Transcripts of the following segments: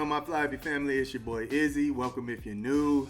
my Flyby family? It's your boy Izzy. Welcome if you're new.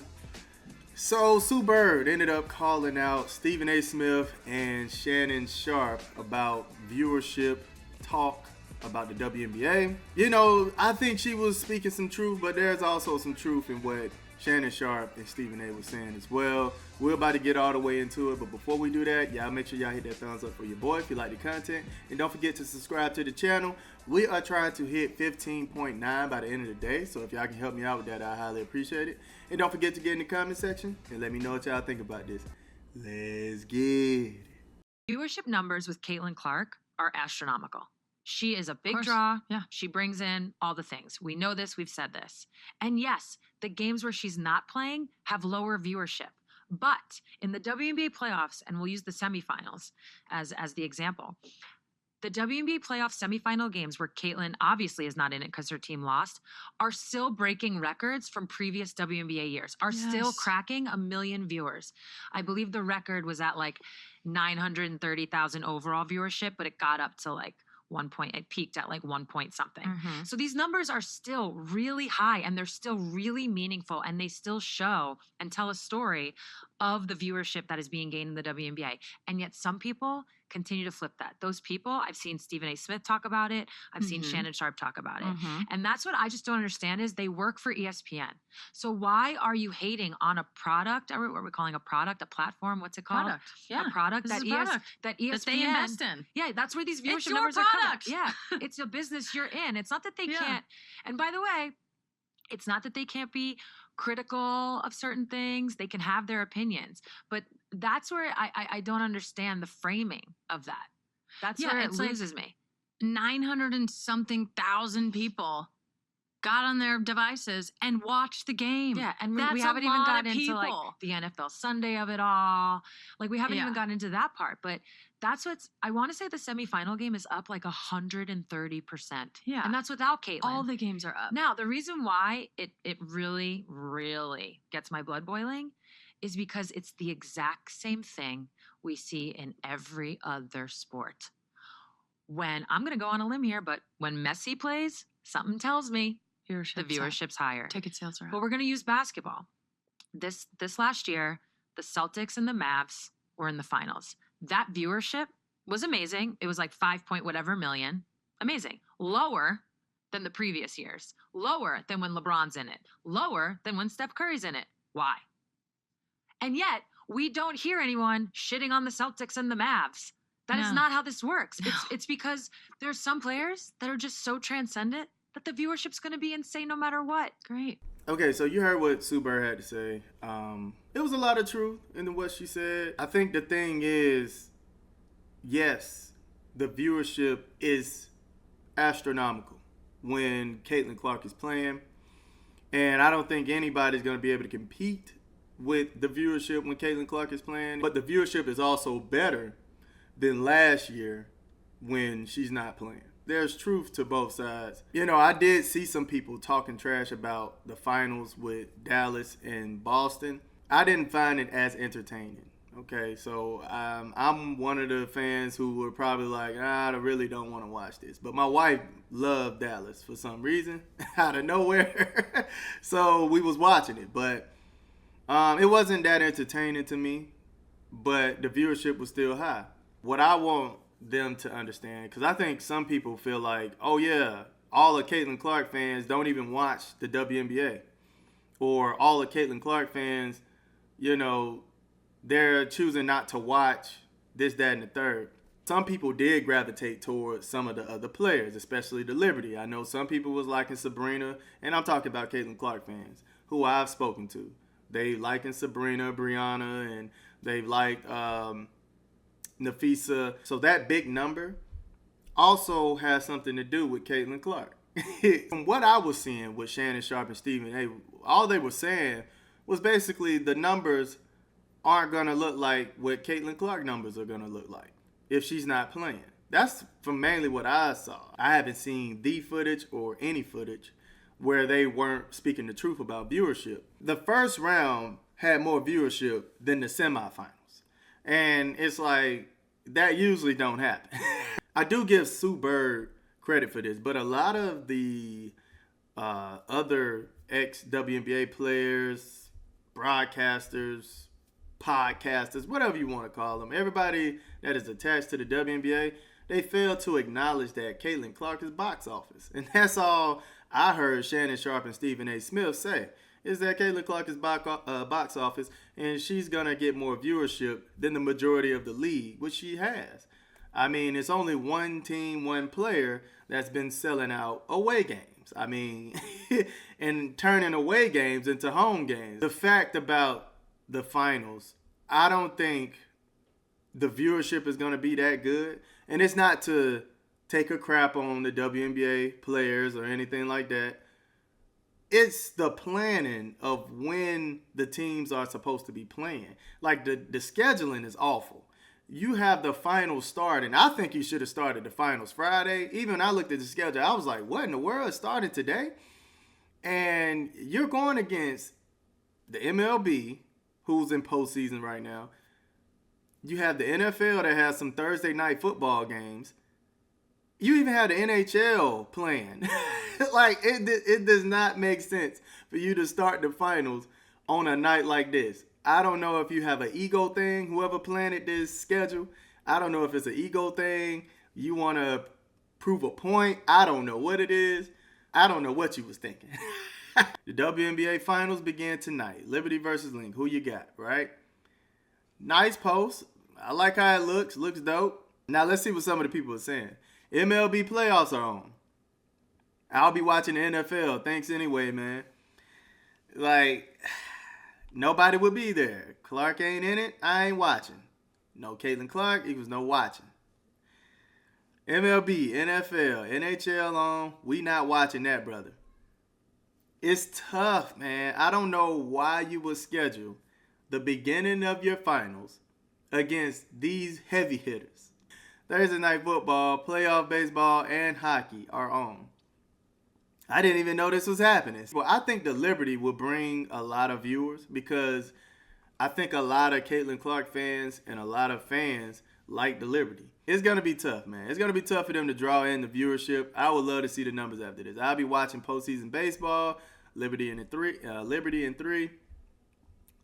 So Sue Bird ended up calling out Stephen A. Smith and Shannon Sharpe about viewership talk about the WNBA. You know, I think she was speaking some truth, but there's also some truth in what Shannon Sharpe and Stephen A. was saying as well. We're about to get all the way into it, but before we do that, y'all make sure y'all hit that thumbs up for your boy if you like the content. And don't forget to subscribe to the channel. We are trying to hit 15.9 by the end of the day, so if y'all can help me out with that, I highly appreciate it. And don't forget to get in the comment section and let me know what y'all think about this. Let's get it. Viewership numbers with Caitlin Clark are astronomical. She is a big draw. Yeah. She brings in all the things. We know this. We've said this. And yes, the games where she's not playing have lower viewership. But in the WNBA playoffs, and we'll use the semifinals as the example, the WNBA playoff semifinal games where Caitlin obviously is not in it because her team lost are still breaking records from previous WNBA years, are still cracking 1 million viewers. I believe the record was at like 930,000 overall viewership, but it got up to like it peaked at like 1 point something. Mm-hmm. So these numbers are still really high and they're still really meaningful and they still show and tell a story of the viewership that is being gained in the WNBA. And yet some people continue to flip that. Those people, I've seen Stephen A. Smith talk about it. I've seen Shannon Sharpe talk about it. And that's what I just don't understand is they work for ESPN. So why are you hating on a product? What are we calling a product? A platform? What's it called? Product. Yeah. A product This that, is a product that ESPN. that they invest in. Yeah, that's where these viewership It's your numbers are coming. product. Yeah, it's a business you're in. It's not that they can't. And by the way, it's not that they can't be critical of certain things. They can have their opinions. But that's where I don't understand the framing of that. That's where it loses me. 900 and something thousand people got on their devices and watched the game. Yeah, and that's we haven't even gotten into like people. the NFL Sunday of it all. Like we haven't even gotten into that part. But that's I want to say the semifinal game is up like 130%. Yeah. And that's without Caitlin. All the games are up. Now, the reason why it really, really gets my blood boiling is because it's the exact same thing we see in every other sport. When, I'm going to go on a limb here, but when Messi plays, something tells me the viewership's higher. Ticket sales are up. But we're going to use basketball. This last year, the Celtics and the Mavs were in the finals. That viewership was amazing. It was like 5 point whatever million. Amazing. Lower than the previous years. Lower than when LeBron's in it. Lower than when Steph Curry's in it. Why? And yet, we don't hear anyone shitting on the Celtics and the Mavs. That is not how this works. No. It's because there's some players that are just so transcendent that the viewership's going to be insane no matter what. Great. Okay, so you heard what Sue Bird had to say. It was a lot of truth in what she said. I think the thing is, yes, the viewership is astronomical when Caitlin Clark is playing. And I don't think anybody's going to be able to compete with the viewership when Caitlin Clark is playing. But the viewership is also better than last year when she's not playing. There's truth to both sides. You know, I did see some people talking trash about the finals with Dallas and Boston. I didn't find it as entertaining. Okay, so I'm one of the fans who were probably like, I really don't want to watch this. But my wife loved Dallas for some reason, out of nowhere. So we was watching it. But it wasn't that entertaining to me. But the viewership was still high. What I want them to understand, because I think some people feel like, oh yeah, all the Caitlin Clark fans don't even watch the WNBA, or all the Caitlin Clark fans, you know, they're choosing not to watch this, that, and the third. Some people did gravitate towards some of the other players, especially the Liberty. I know some people was liking Sabrina, and I'm talking about Caitlin Clark fans who I've spoken to. They liking Sabrina, Brianna, and they liked Nafisa. So that big number also has something to do with Caitlin Clark. From what I was seeing with Shannon Sharpe and Stephen A., all they were saying was basically the numbers aren't going to look like what Caitlin Clark numbers are going to look like if she's not playing. That's from mainly what I saw. I haven't seen the footage or any footage where they weren't speaking the truth about viewership. The first round had more viewership than the semifinals. And it's like, that usually don't happen. I do give Sue Bird credit for this, but a lot of the other ex-WNBA players, broadcasters, podcasters, whatever you want to call them, everybody that is attached to the WNBA, they fail to acknowledge that Caitlin Clark is box office. And that's all I heard Shannon, Sharpe, and Stephen A. Smith say, is that Caitlin Clark is box office, and she's going to get more viewership than the majority of the league, which she has. I mean, it's only one team, one player that's been selling out away games. I mean, and turning away games into home games. The fact about the finals, I don't think the viewership is going to be that good. And it's not to take a crap on the WNBA players or anything like that. It's the planning of when the teams are supposed to be playing. Like the scheduling is awful. You have the finals starting. I think you should have started the finals Friday. Even when I looked at the schedule, I was like, what in the world? It started today? And you're going against the MLB, who's in postseason right now. You have the NFL that has some Thursday night football games. You even have the NHL playing. Like, it does not make sense for you to start the finals on a night like this. I don't know if you have an ego thing, whoever planned this schedule. I don't know if it's an ego thing. You want to prove a point. I don't know what it is. I don't know what you was thinking. The WNBA finals begin tonight. Liberty versus Link. Who you got, right? Nice post. I like how it looks. Looks dope. Now let's see what some of the people are saying. MLB playoffs are on. I'll be watching the NFL. Thanks anyway, man. Like, nobody would be there. Clark ain't in it. I ain't watching. No Caitlin Clark equals no watching. MLB, NFL, NHL on. We not watching that, brother. It's tough, man. I don't know why you would schedule the beginning of your finals against these heavy hitters. Thursday night football, playoff baseball, and hockey are on. I didn't even know this was happening. Well, I think the Liberty will bring a lot of viewers because I think a lot of Caitlin Clark fans and a lot of fans like the Liberty. It's going to be tough, man. It's going to be tough for them to draw in the viewership. I would love to see the numbers after this. I'll be watching postseason baseball, Liberty in 3.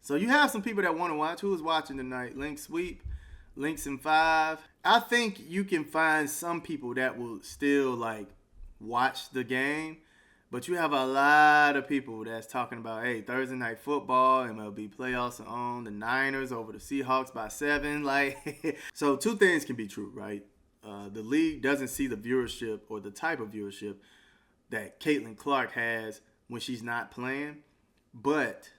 So you have some people that want to watch. Who is watching tonight? Link sweep, Links in 5. I think you can find some people that will still like watch the game. But you have a lot of people that's talking about, hey, Thursday night football, MLB playoffs are on, the Niners over the Seahawks by 7. Like, so two things can be true, right? The league doesn't see the viewership or the type of viewership that Caitlin Clark has when she's not playing. But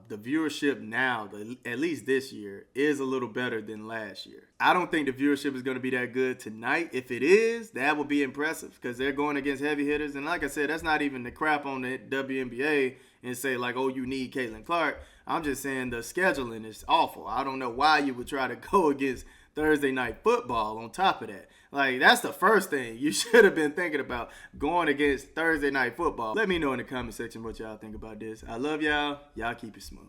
the viewership now, at least this year, is a little better than last year. I don't think the viewership is going to be that good tonight. If it is, that would be impressive because they're going against heavy hitters. And like I said, that's not even the crap on the WNBA and say like, oh, you need Caitlin Clark. I'm just saying the scheduling is awful. I don't know why you would try to go against Thursday night football on top of that. Like, that's the first thing you should have been thinking about, going against Thursday night football. Let me know in the comment section what y'all think about this. I love y'all. Y'all keep it smooth.